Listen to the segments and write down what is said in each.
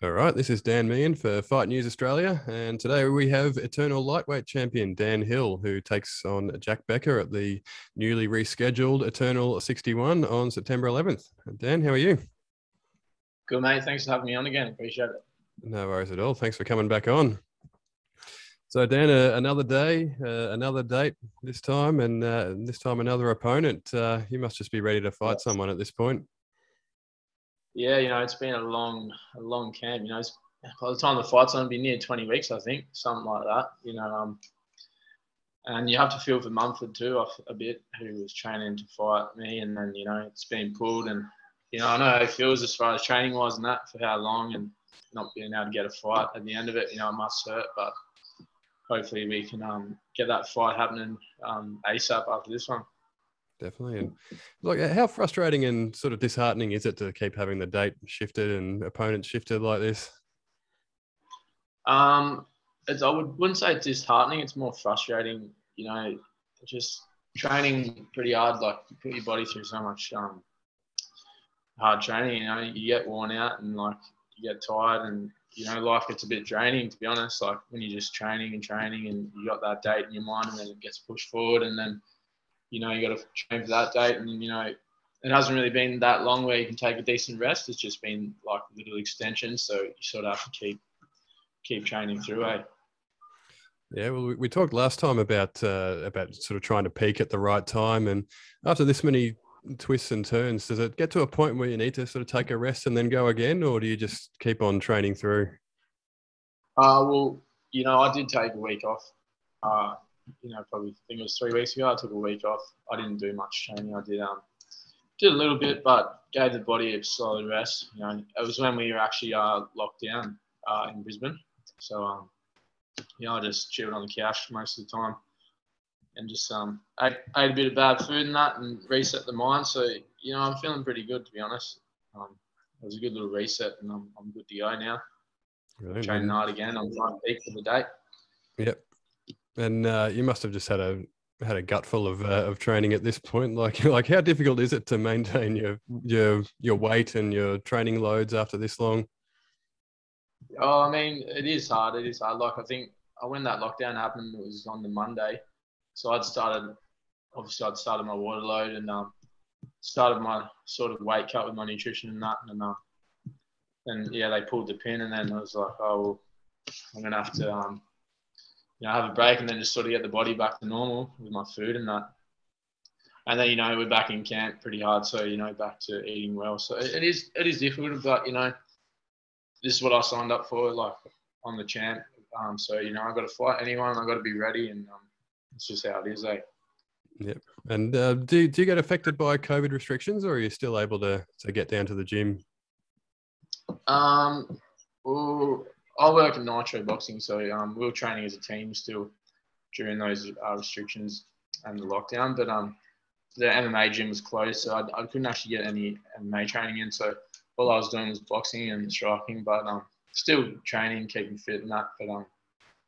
All right, this is Dan Meehan for Fight News Australia, and today we have Eternal Lightweight Champion Dan Hill, who takes on Jack Becker at the newly rescheduled Eternal 61 on September 11th. Dan, how are you? Good, mate. Thanks for having me on again. Appreciate it. No worries at all. Thanks for coming back on. So, Dan, another day, another date this time, and this time another opponent. You must just be ready to fight someone at this point. Yeah, it's been a long camp. By the time the fight's on, it'll be near 20 weeks, I think, something like that. And you have to feel for Mumford too a bit, who was training to fight me, and then it's been pulled, and I know how it feels as far as training wise and that for how long, and not being able to get a fight at the end of it. It must hurt, but hopefully we can get that fight happening ASAP after this one. Definitely. And like, how frustrating and sort of disheartening is it to keep having the date shifted and opponents shifted like this? I wouldn't say it's disheartening. It's more frustrating. Just training pretty hard. Like, you put your body through so much hard training. You get worn out and you get tired, and life gets a bit draining, to be honest. Like, when you're just training and you got that date in your mind, and then it gets pushed forward, and then you got to train for that date, and it hasn't really been that long where you can take a decent rest. It's just been like little extensions, so you sort of have to keep training through. Yeah, well, we talked last time about sort of trying to peak at the right time, and after this many twists and turns, does it get to a point where you need to sort of take a rest and then go again, or do you just keep on training through? Well, I did take a week off. Probably, I think it was 3 weeks ago. I took a week off. I didn't do much training. I did a little bit, but gave the body a solid rest. It was when we were actually locked down in Brisbane. So, I just chilled on the couch most of the time, and just ate a bit of bad food and that, and reset the mind. So, I'm feeling pretty good, to be honest. It was a good little reset, and I'm good to go now. Right. Training hard again. I'm trying to peak for the date. Yep. And you must have just had a gut full of training at this point. Like how difficult is it to maintain your weight and your training loads after this long? Oh, I mean, it is hard. It is hard. Like, I think when that lockdown happened, it was on the Monday. So I'd started my water load, and started my sort of weight cut with my nutrition and that. And yeah, they pulled the pin, and then I was like, oh, well, I'm going to have to, have a break, and then just sort of get the body back to normal with my food and that. And then, we're back in camp pretty hard. So, back to eating well. So it is difficult, but, this is what I signed up for, like, on the champ. So, I've got to fight anyone. I've got to be ready, and it's just how it is, eh? Yep. And do you get affected by COVID restrictions, or are you still able to get down to the gym? Well, I work in nitro boxing, so we were training as a team still during those restrictions and the lockdown. But the MMA gym was closed, so I couldn't actually get any MMA training in. So all I was doing was boxing and striking, but still training, keeping fit and that. But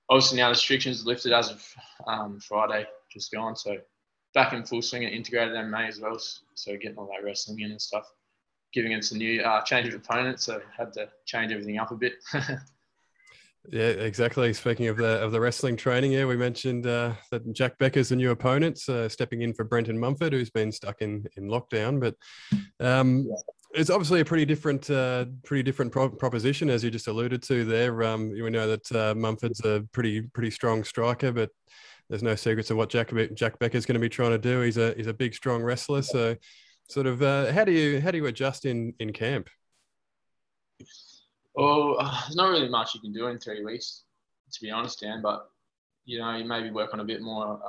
obviously now the restrictions are lifted as of Friday, just gone. So back in full swing at integrated MMA as well. So getting all that wrestling in and stuff. Giving us a new change of opponent, so had to change everything up a bit. Yeah, exactly. Speaking of the wrestling training, we mentioned that Jack Becker's the new opponent, stepping in for Brentin Mumford, who's been stuck in lockdown. But it's obviously a pretty different proposition, as you just alluded to there. We know that Mumford's a pretty strong striker, but there's no secrets of what Jack Becker's going to be trying to do. He's a big, strong wrestler. So, sort of, how do you adjust in camp? Well, there's not really much you can do in 3 weeks, to be honest, Dan. But you maybe work on a bit more,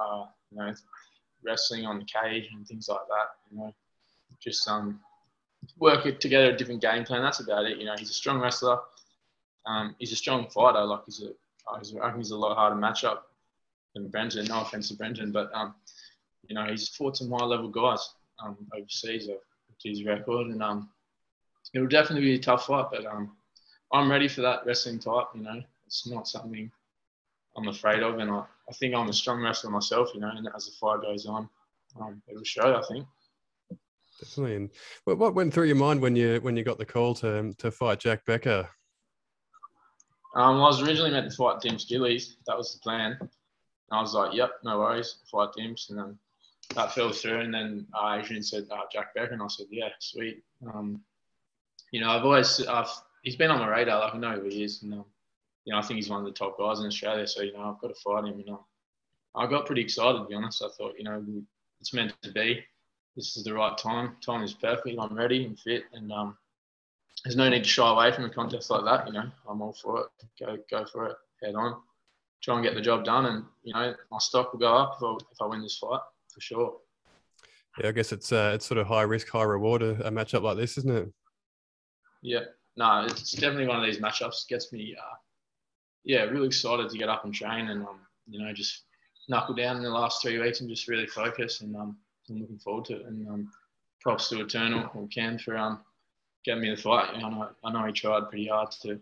wrestling on the cage and things like that. Just work it together a different game plan. That's about it. He's a strong wrestler. He's a strong fighter. Like, I reckon he's a lot harder matchup than Brentin. No offense to Brentin, but he's fought some high level guys overseas to his record, and it'll definitely be a tough fight. But I'm ready for that wrestling type. It's not something I'm afraid of, and I think I'm a strong wrestler myself. And as the fight goes on, it'll show, I think. Definitely. And what went through your mind when you got the call to fight Jack Becker? I was originally meant to fight Dim Skillies. That was the plan. And I was like, yep, no worries, fight Dims. And then that fell through. And then Adrian said, Jack Becker. And I said, yeah, sweet. You know, he's been on my radar. Like, I know who he is. And, you know, I think he's one of the top guys in Australia. So, you know, I've got to fight him. You know, I got pretty excited, to be honest. I thought, you know, it's meant to be. This is the right time. Time is perfect. I'm ready and fit. And there's no need to shy away from a contest like that. You know, I'm all for it. Go for it. Head on. Try and get the job done. And, you know, my stock will go up if I win this fight, for sure. Yeah, I guess it's sort of high risk, high reward, a matchup like this, isn't it? Yeah. No, it's definitely one of these matchups. Gets me, really excited to get up and train and, you know, just knuckle down in the last 3 weeks and just really focus. And I'm looking forward to it. And props to Eternal or Cam for getting me the fight. You know, I know he tried pretty hard to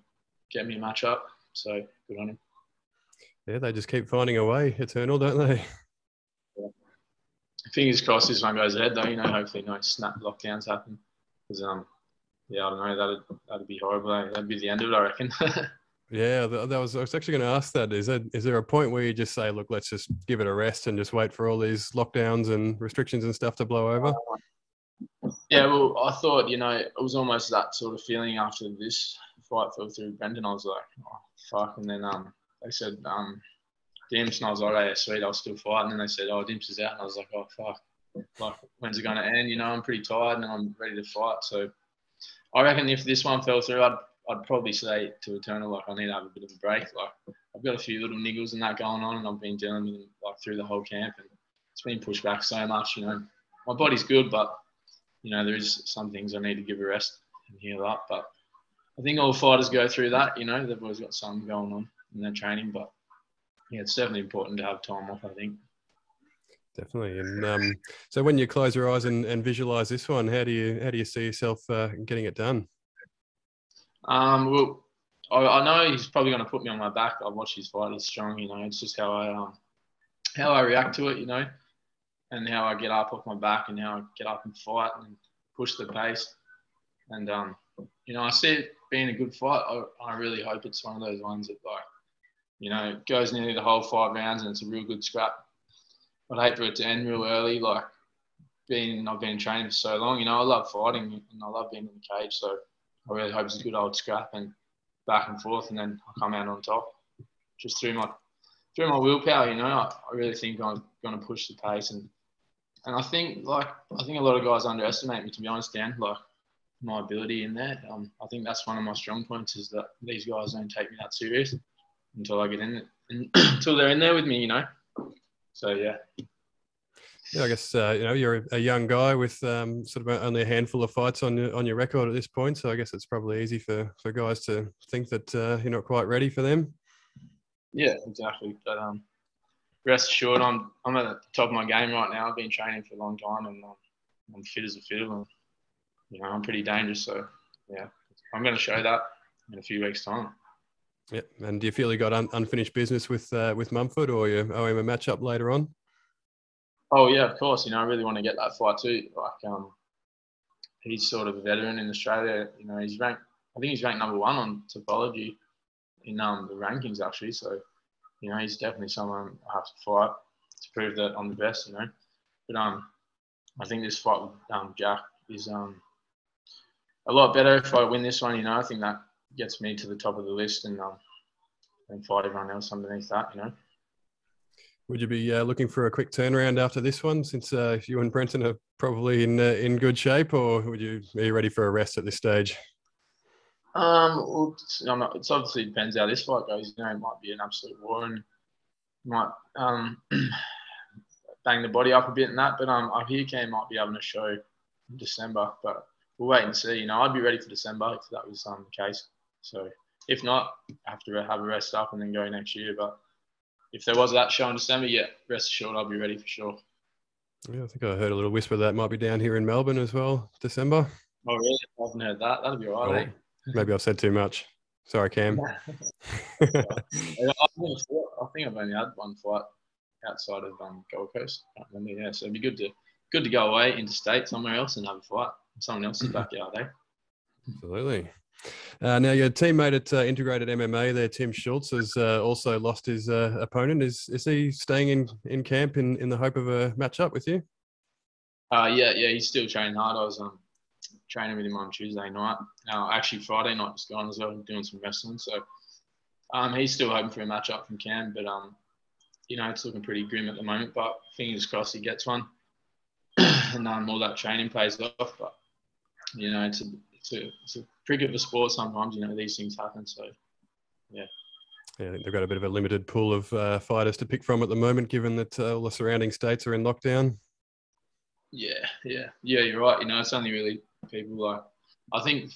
get me a matchup. So good on him. Yeah, they just keep finding a way, Eternal, don't they? Yeah. Fingers crossed this one goes ahead, though. You know, hopefully no snap lockdowns happen. Because, yeah, I don't know, that'd be horrible. That'd be the end of it, I reckon. Yeah, I was actually going to ask that. Is there a point where you just say, look, let's just give it a rest and just wait for all these lockdowns and restrictions and stuff to blow over? Yeah, well, I thought, you know, it was almost that sort of feeling after this fight fell through Brentin. I was like, oh, fuck. And then they said Dims, and I was like, oh, yeah, sweet, I'll still fight. And then they said, oh, Dims is out. And I was like, oh, fuck. Like, when's it going to end? You know, I'm pretty tired and I'm ready to fight. So I reckon if this one fell through, I'd probably say to Eternal, like, I need to have a bit of a break. Like, I've got a few little niggles and that going on, and I've been dealing with them, like, through the whole camp. And it's been pushed back so much, you know. My body's good, but, you know, there is some things I need to give a rest and heal up. But I think all fighters go through that, you know. They've always got something going on in their training. But, yeah, it's definitely important to have time off, I think. Definitely. And so when you close your eyes and visualize this one, how do you see yourself getting it done? Well, I know he's probably going to put me on my back. I've watched his fight. He's strong, you know. It's just how I react to it, you know, and how I get up off my back and how I get up and fight and push the pace. And you know, I see it being a good fight. I really hope it's one of those ones that, like, you know, goes nearly the whole 5 rounds and it's a real good scrap. I'd hate for it to end real early. Like, I've been training for so long, you know. I love fighting and I love being in the cage. So I really hope it's a good old scrap and back and forth, and then I'll come out on top. Just through my willpower, you know. I really think I'm going to push the pace, and I think a lot of guys underestimate me, to be honest, Dan. Like, my ability in there. I think that's one of my strong points, is that these guys don't take me that serious until I get in it, until they're in there with me, you know. So yeah. Yeah, I guess you know, you're a young guy with sort of only a handful of fights on your record at this point. So I guess it's probably easy for guys to think that you're not quite ready for them. Yeah, exactly. But rest assured, I'm at the top of my game right now. I've been training for a long time, and I'm fit as a fiddle. And, you know, I'm pretty dangerous. So yeah, I'm going to show that in a few weeks' time. Yeah. And do you feel you got unfinished business with Mumford, or you owe him a matchup later on? Oh yeah, of course. You know, I really want to get that fight too. Like, he's sort of a veteran in Australia. You know, he's ranked. I think he's ranked number 1 on Topology in the rankings, actually. So, you know, he's definitely someone I have to fight to prove that I'm the best. You know, but I think this fight with Jack is a lot better if I win this one. You know, I think that gets me to the top of the list and fight everyone else underneath that. You know. Would you be looking for a quick turnaround after this one, since you and Brentin are probably in good shape, or are you ready for a rest at this stage? Well, it's obviously depends how this fight goes. You know, it might be an absolute war and might bang the body up a bit and that. But I hear Cam might be having a show in December, but we'll wait and see. You know, I'd be ready for December if that was the case. So if not, I have to have a rest up and then go next year. But if there was that show in December, yeah, rest assured I'll be ready for sure. Yeah, I think I heard a little whisper that might be down here in Melbourne as well, December. Oh, really? I haven't heard that. That'd be all right, eh? Maybe I've said too much. Sorry, Cam. I think I've only had one fight outside of Gold Coast. I can't remember, yeah, so it'd be good to go away interstate somewhere else and have a fight in someone else's backyard, eh? Absolutely. Now, your teammate at Integrated MMA there, Tim Schultz, has also lost his opponent. Is he staying in camp in the hope of a match up with you? Yeah, he's still training hard. I was training with him on Tuesday night. Actually, Friday night just gone as well, doing some wrestling. So he's still hoping for a match up from Cam, but it's looking pretty grim at the moment. But fingers crossed he gets one, and all that training pays off. But it's a trick of a sport sometimes. These things happen. So yeah. Yeah, I think they've got a bit of a limited pool of fighters to pick from at the moment, given that all the surrounding states are in lockdown. Yeah, you're right. It's only really people like, I think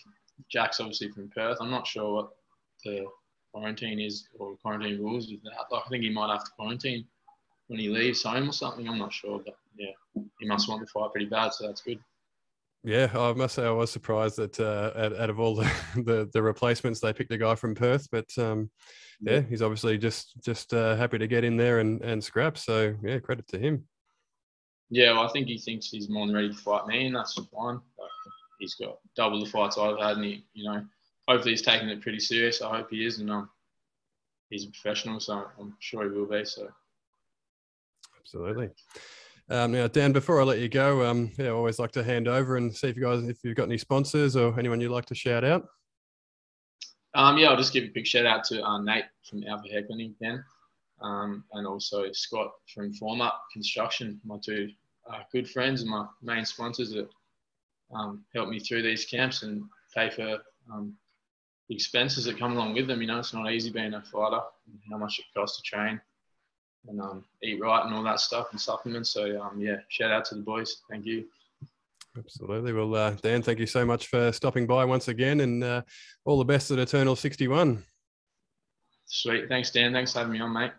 Jack's obviously from Perth. I'm not sure what the quarantine is or quarantine rules with that. I think he might have to quarantine when he leaves home or something. I'm not sure, but yeah, he must want the fight pretty bad, so that's good. Yeah, I must say I was surprised that out of all the replacements, they picked a guy from Perth. But yeah, he's obviously just happy to get in there and scrap. So yeah, credit to him. Yeah, well, I think he thinks he's more than ready to fight me, and that's fine. Like, he's got double the fights I've had, and he, hopefully he's taking it pretty serious. I hope he is, and he's a professional, so I'm sure he will be. So absolutely. Now, Dan, before I let you go, I always like to hand over and see if you've got any sponsors or anyone you'd like to shout out. I'll just give a big shout out to Nate from Alpha Heckling again, and also Scott from Form Up Construction, my two good friends and my main sponsors that helped me through these camps and pay for the expenses that come along with them. It's not easy being a fighter, and how much it costs to train and eat right and all that stuff and supplements. So shout out to the boys. Thank you. Absolutely. Well, Dan, thank you so much for stopping by once again, and all the best at Eternal 61. Sweet. Thanks, Dan. Thanks for having me on, mate.